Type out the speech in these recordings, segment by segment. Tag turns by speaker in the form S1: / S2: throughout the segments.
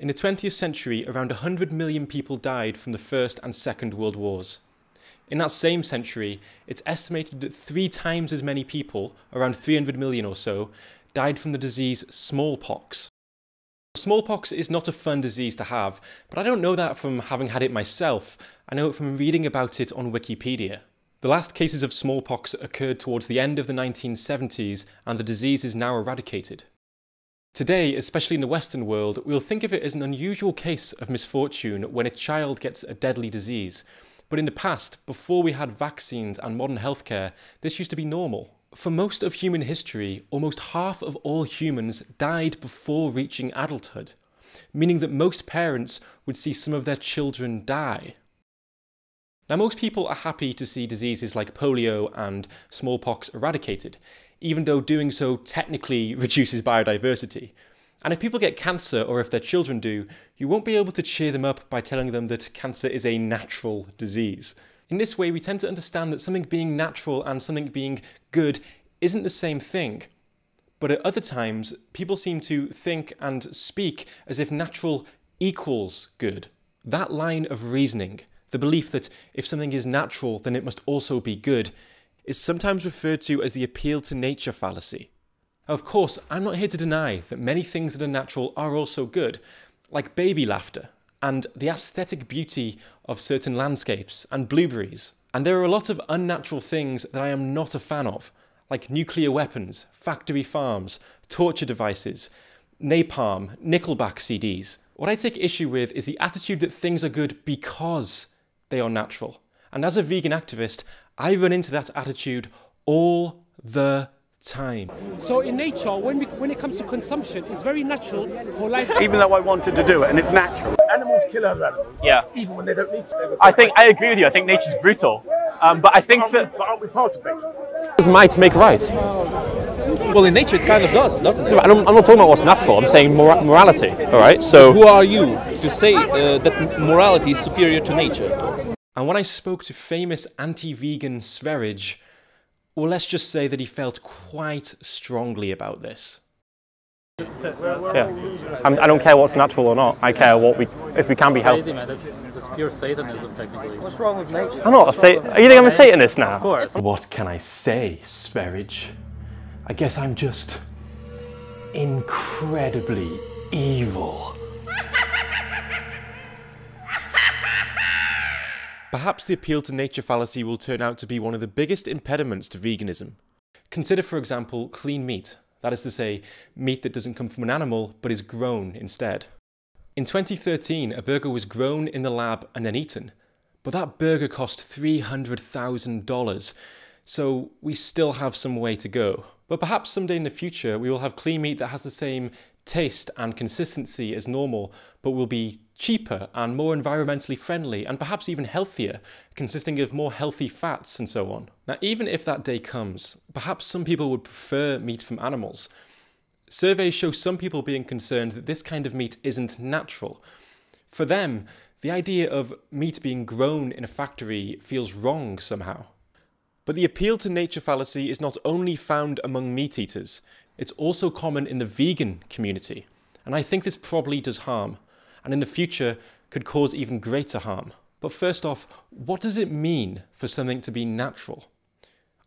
S1: In the 20th century, around 100 million people died from the First and Second World Wars. In that same century, it's estimated that 3 times as many people, around 300 million or so, died from the disease smallpox. Smallpox is not a fun disease to have, but I don't know that from having had it myself. I know it from reading about it on Wikipedia. The last cases of smallpox occurred towards the end of the 1970s, and the disease is now eradicated. Today, especially in the Western world, we'll think of it as an unusual case of misfortune when a child gets a deadly disease. But in the past, before we had vaccines and modern healthcare, this used to be normal. For most of human history, almost half of all humans died before reaching adulthood, meaning that most parents would see some of their children die. Now, most people are happy to see diseases like polio and smallpox eradicated, even though doing so technically reduces biodiversity. And if people get cancer, or if their children do, you won't be able to cheer them up by telling them that cancer is a natural disease. In this way, we tend to understand that something being natural and something being good isn't the same thing. But at other times, people seem to think and speak as if natural equals good. That line of reasoning, the belief that if something is natural, then it must also be good, is sometimes referred to as the appeal to nature fallacy. Of course, I'm not here to deny that many things that are natural are also good, like baby laughter, and the aesthetic beauty of certain landscapes, and blueberries. And there are a lot of unnatural things that I am not a fan of, like nuclear weapons, factory farms, torture devices, napalm, Nickelback CDs. What I take issue with is the attitude that things are good because they are natural. And as a vegan activist, I run into that attitude all the time.
S2: So in nature, when it comes to consumption, it's very natural for life.
S3: Even though I wanted to do it, and it's natural.
S4: Animals kill other animals.
S5: Yeah.
S4: Even when they don't need to.
S5: I agree with you. I think nature's brutal. But I think
S4: But aren't we part of nature?
S6: Does might make right?
S2: Well, in nature, it kind of does, doesn't it?
S6: I'm not talking about what's natural. I'm saying morality. All right. So
S2: Who are you to say that morality is superior to nature?
S1: And when I spoke to famous anti-vegan Sverige, well, let's just say that he felt quite strongly about this.
S6: yeah, I don't care what's natural or not. I care if we can be healthy.
S7: That's pure Satanism, technically.
S8: What's wrong with nature?
S6: I'm not a Are you think I'm a Satanist now?
S7: Of course.
S9: What can I say, Sverige? I guess I'm just incredibly evil.
S1: Perhaps the appeal to nature fallacy will turn out to be one of the biggest impediments to veganism. Consider, for example, clean meat. That is to say, meat that doesn't come from an animal, but is grown instead. In 2013, a burger was grown in the lab and then eaten. But that burger cost $300,000, so we still have some way to go. But perhaps someday in the future, we will have clean meat that has the same taste and consistency as normal, but will be cheaper and more environmentally friendly, and perhaps even healthier, consisting of more healthy fats and so on. Now, even if that day comes, perhaps some people would prefer meat from animals. Surveys show some people being concerned that this kind of meat isn't natural. For them, the idea of meat being grown in a factory feels wrong somehow. But the appeal to nature fallacy is not only found among meat eaters, it's also common in the vegan community. And I think this probably does harm, and in the future could cause even greater harm. But first off, what does it mean for something to be natural?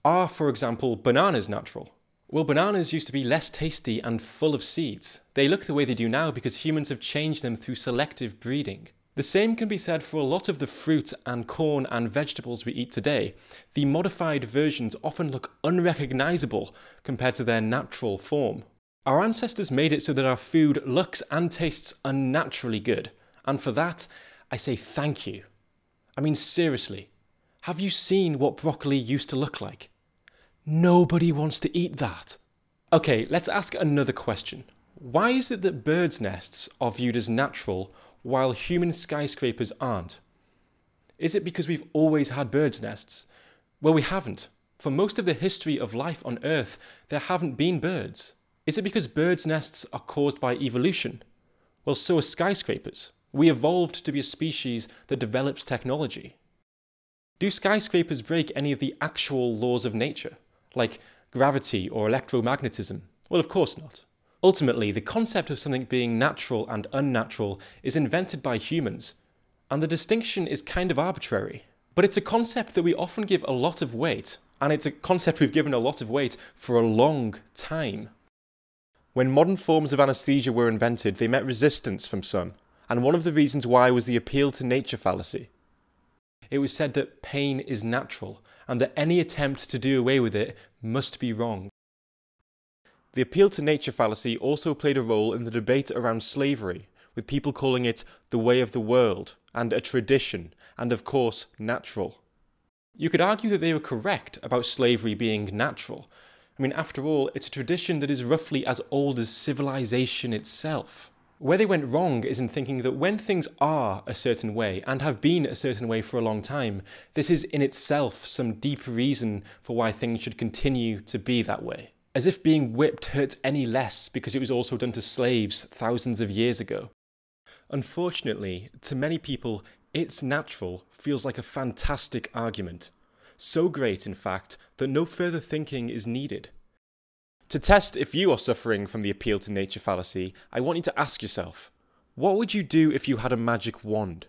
S1: Are, for example, bananas natural? Well, bananas used to be less tasty and full of seeds. They look the way they do now because humans have changed them through selective breeding. The same can be said for a lot of the fruit and corn and vegetables we eat today. The modified versions often look unrecognizable compared to their natural form. Our ancestors made it so that our food looks and tastes unnaturally good. And for that, I say thank you. I mean, seriously, have you seen what broccoli used to look like? Nobody wants to eat that. Okay, let's ask another question. Why is it that birds' nests are viewed as natural while human skyscrapers aren't? Is it because we've always had birds' nests? Well, we haven't. For most of the history of life on Earth, there haven't been birds. Is it because birds' nests are caused by evolution? Well, so are skyscrapers. We evolved to be a species that develops technology. Do skyscrapers break any of the actual laws of nature, like gravity or electromagnetism? Well, of course not. Ultimately, the concept of something being natural and unnatural is invented by humans, and the distinction is kind of arbitrary. But it's a concept that we often give a lot of weight, and it's a concept we've given a lot of weight for a long time. When modern forms of anaesthesia were invented, they met resistance from some, and one of the reasons why was the appeal to nature fallacy. It was said that pain is natural, and that any attempt to do away with it must be wrong. The appeal to nature fallacy also played a role in the debate around slavery, with people calling it the way of the world, and a tradition, and of course, natural. You could argue that they were correct about slavery being natural. I mean, after all, it's a tradition that is roughly as old as civilization itself. Where they went wrong is in thinking that when things are a certain way, and have been a certain way for a long time, this is in itself some deep reason for why things should continue to be that way. As if being whipped hurts any less because it was also done to slaves thousands of years ago. Unfortunately, to many people, it's natural feels like a fantastic argument. So great, in fact, that no further thinking is needed. To test if you are suffering from the appeal to nature fallacy, I want you to ask yourself, what would you do if you had a magic wand?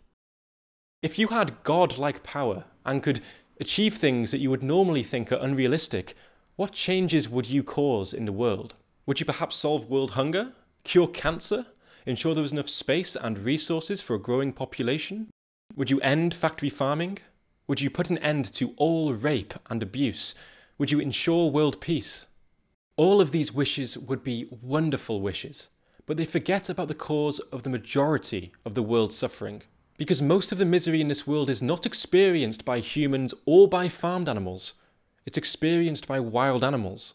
S1: If you had God-like power and could achieve things that you would normally think are unrealistic, what changes would you cause in the world? Would you perhaps solve world hunger? Cure cancer? Ensure there was enough space and resources for a growing population? Would you end factory farming? Would you put an end to all rape and abuse? Would you ensure world peace? All of these wishes would be wonderful wishes, but they forget about the cause of the majority of the world's suffering. Because most of the misery in this world is not experienced by humans or by farmed animals. It's experienced by wild animals.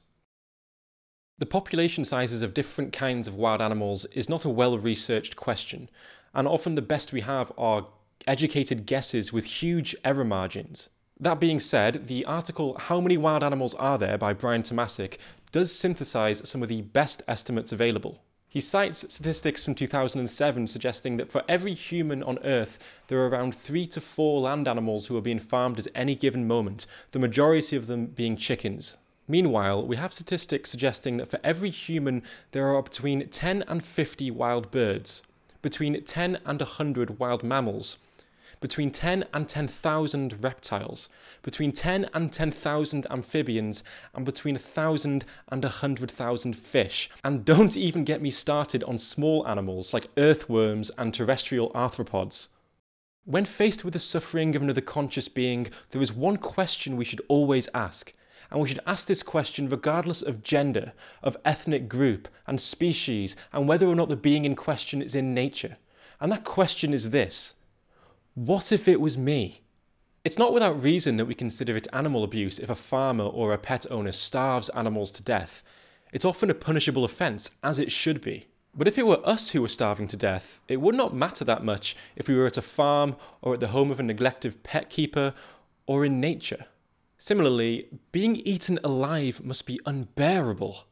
S1: The population sizes of different kinds of wild animals is not a well-researched question, and often the best we have are educated guesses with huge error margins. That being said, the article How Many Wild Animals Are There by Brian Tomasic does synthesize some of the best estimates available. He cites statistics from 2007 suggesting that for every human on Earth, there are around 3 to 4 land animals who are being farmed at any given moment, the majority of them being chickens. Meanwhile, we have statistics suggesting that for every human, there are between 10 and 50 wild birds, between 10 and 100 wild mammals, between 10 and 10,000 reptiles, between 10 and 10,000 amphibians, and between 1,000 and 100,000 fish. And don't even get me started on small animals like earthworms and terrestrial arthropods. When faced with the suffering of another conscious being, there is one question we should always ask. And we should ask this question regardless of gender, of ethnic group, and species, and whether or not the being in question is in nature. And that question is this: what if it was me? It's not without reason that we consider it animal abuse if a farmer or a pet owner starves animals to death. It's often a punishable offence, as it should be. But if it were us who were starving to death, it would not matter that much if we were at a farm, or at the home of a neglected pet keeper, or in nature. Similarly, being eaten alive must be unbearable.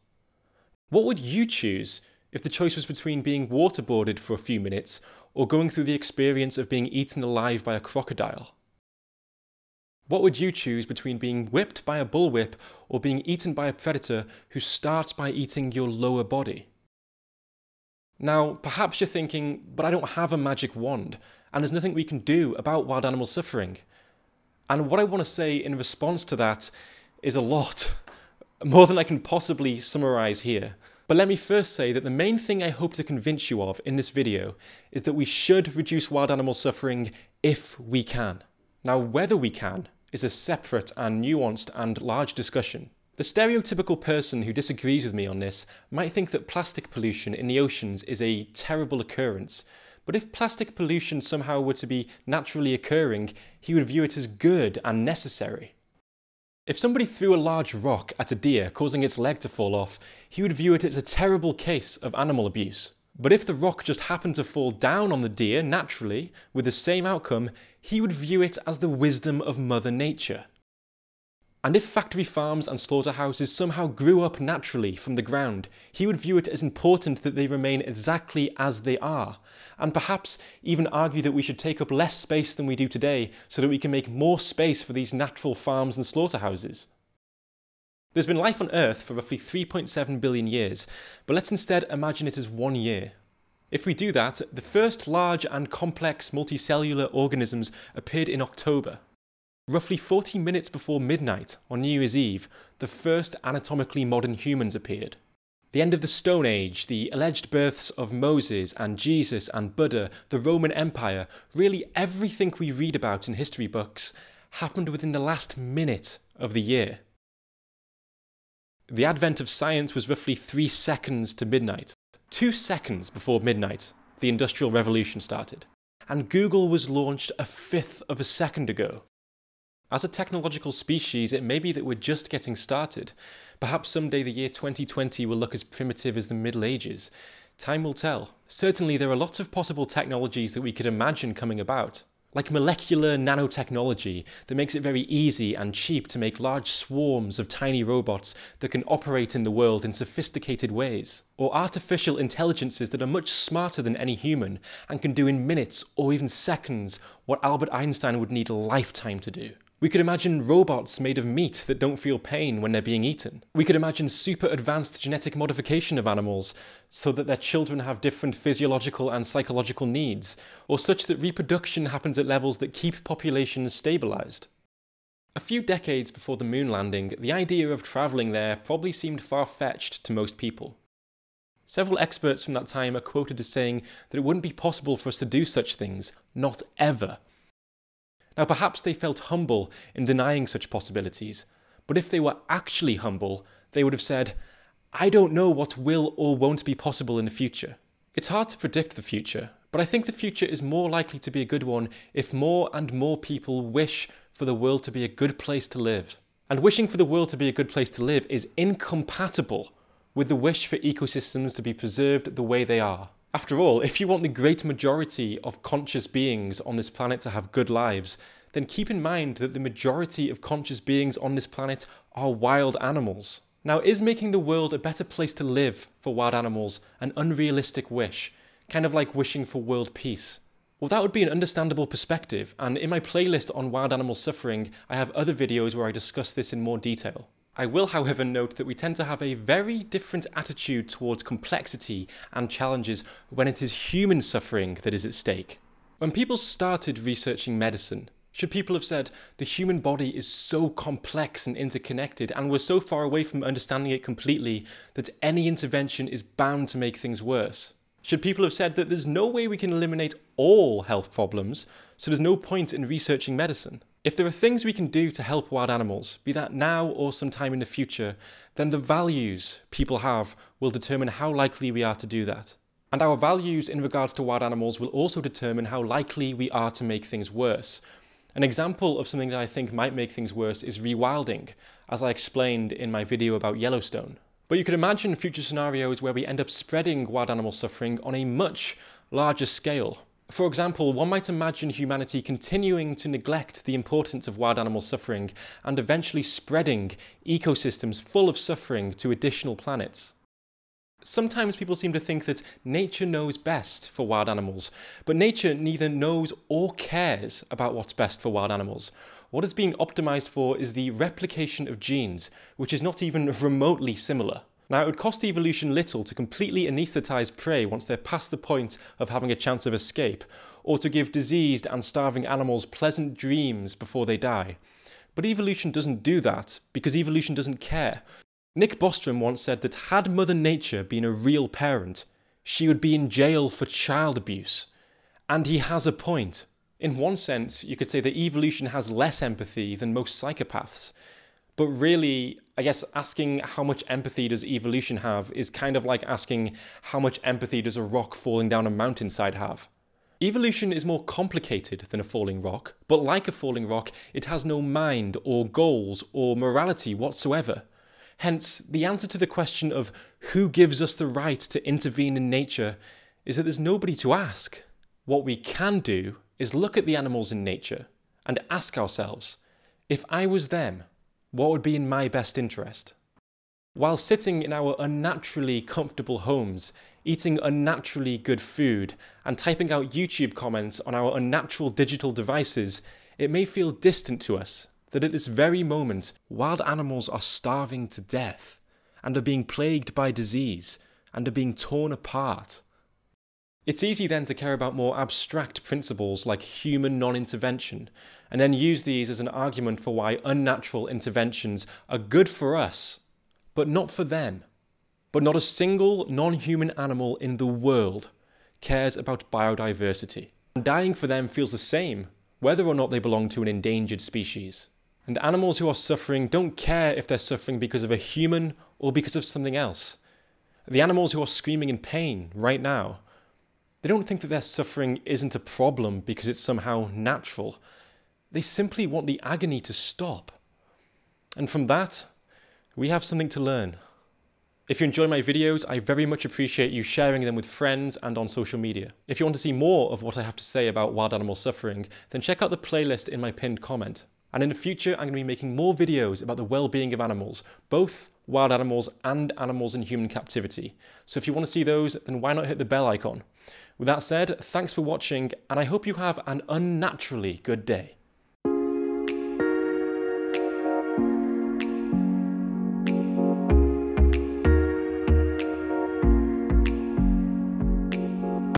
S1: What would you choose if the choice was between being waterboarded for a few minutes or going through the experience of being eaten alive by a crocodile? What would you choose between being whipped by a bullwhip or being eaten by a predator who starts by eating your lower body? Now, perhaps you're thinking, but I don't have a magic wand, and there's nothing we can do about wild animal suffering. And what I want to say in response to that is a lot, more than I can possibly summarise here. But let me first say that the main thing I hope to convince you of in this video is that we should reduce wild animal suffering if we can. Now, whether we can is a separate and nuanced and large discussion. The stereotypical person who disagrees with me on this might think that plastic pollution in the oceans is a terrible occurrence. But if plastic pollution somehow were to be naturally occurring, he would view it as good and necessary. If somebody threw a large rock at a deer, causing its leg to fall off, he would view it as a terrible case of animal abuse. But if the rock just happened to fall down on the deer naturally, with the same outcome, he would view it as the wisdom of Mother Nature. And if factory farms and slaughterhouses somehow grew up naturally from the ground, he would view it as important that they remain exactly as they are, and perhaps even argue that we should take up less space than we do today so that we can make more space for these natural farms and slaughterhouses. There's been life on Earth for roughly 3.7 billion years, but let's instead imagine it as 1 year. If we do that, the first large and complex multicellular organisms appeared in October. Roughly 40 minutes before midnight on New Year's Eve, the first anatomically modern humans appeared. The end of the Stone Age, the alleged births of Moses and Jesus and Buddha, the Roman Empire, really everything we read about in history books happened within the last minute of the year. The advent of science was roughly 3 seconds to midnight. 2 seconds before midnight, the Industrial Revolution started. And Google was launched a fifth of a second ago. As a technological species, it may be that we're just getting started. Perhaps someday the year 2020 will look as primitive as the Middle Ages. Time will tell. Certainly there are lots of possible technologies that we could imagine coming about. Like molecular nanotechnology that makes it very easy and cheap to make large swarms of tiny robots that can operate in the world in sophisticated ways. Or artificial intelligences that are much smarter than any human and can do in minutes or even seconds what Albert Einstein would need a lifetime to do. We could imagine robots made of meat that don't feel pain when they're being eaten. We could imagine super advanced genetic modification of animals so that their children have different physiological and psychological needs, or such that reproduction happens at levels that keep populations stabilised. A few decades before the moon landing, the idea of travelling there probably seemed far-fetched to most people. Several experts from that time are quoted as saying that it wouldn't be possible for us to do such things, not ever. Now perhaps they felt humble in denying such possibilities, but if they were actually humble, they would have said, I don't know what will or won't be possible in the future. It's hard to predict the future, but I think the future is more likely to be a good one if more and more people wish for the world to be a good place to live. And wishing for the world to be a good place to live is incompatible with the wish for ecosystems to be preserved the way they are. After all, if you want the great majority of conscious beings on this planet to have good lives, then keep in mind that the majority of conscious beings on this planet are wild animals. Now, is making the world a better place to live for wild animals an unrealistic wish, kind of like wishing for world peace? Well, that would be an understandable perspective, and in my playlist on wild animal suffering, I have other videos where I discuss this in more detail. I will, however, note that we tend to have a very different attitude towards complexity and challenges when it is human suffering that is at stake. When people started researching medicine, should people have said, the human body is so complex and interconnected and we're so far away from understanding it completely that any intervention is bound to make things worse? Should people have said that there's no way we can eliminate all health problems, so there's no point in researching medicine? If there are things we can do to help wild animals, be that now or sometime in the future, then the values people have will determine how likely we are to do that. And our values in regards to wild animals will also determine how likely we are to make things worse. An example of something that I think might make things worse is rewilding, as I explained in my video about Yellowstone. But you could imagine future scenarios where we end up spreading wild animal suffering on a much larger scale. For example, one might imagine humanity continuing to neglect the importance of wild animal suffering and eventually spreading ecosystems full of suffering to additional planets. Sometimes people seem to think that nature knows best for wild animals, but nature neither knows or cares about what's best for wild animals. What it's being optimized for is the replication of genes, which is not even remotely similar. Now, it would cost evolution little to completely anaesthetize prey once they're past the point of having a chance of escape, or to give diseased and starving animals pleasant dreams before they die. But evolution doesn't do that, because evolution doesn't care. Nick Bostrom once said that had Mother Nature been a real parent, she would be in jail for child abuse. And he has a point. In one sense, you could say that evolution has less empathy than most psychopaths. But really, I guess asking how much empathy does evolution have is kind of like asking how much empathy does a rock falling down a mountainside have. Evolution is more complicated than a falling rock, but like a falling rock, it has no mind or goals or morality whatsoever. Hence, the answer to the question of who gives us the right to intervene in nature is that there's nobody to ask. What we can do is look at the animals in nature and ask ourselves, if I was them, what would be in my best interest? While sitting in our unnaturally comfortable homes, eating unnaturally good food, and typing out YouTube comments on our unnatural digital devices, it may feel distant to us that at this very moment, wild animals are starving to death, and are being plagued by disease, and are being torn apart. It's easy then to care about more abstract principles like human non-intervention, and then use these as an argument for why unnatural interventions are good for us, but not for them. But not a single non-human animal in the world cares about biodiversity. And dying for them feels the same, whether or not they belong to an endangered species. And animals who are suffering don't care if they're suffering because of a human or because of something else. The animals who are screaming in pain right now, they don't think that their suffering isn't a problem because it's somehow natural. They simply want the agony to stop. And from that, we have something to learn. If you enjoy my videos, I very much appreciate you sharing them with friends and on social media. If you want to see more of what I have to say about wild animal suffering, then check out the playlist in my pinned comment. And in the future, I'm going to be making more videos about the well-being of animals, both wild animals and animals in human captivity. So if you want to see those, then why not hit the bell icon? With that said, thanks for watching, and I hope you have an unnaturally good day.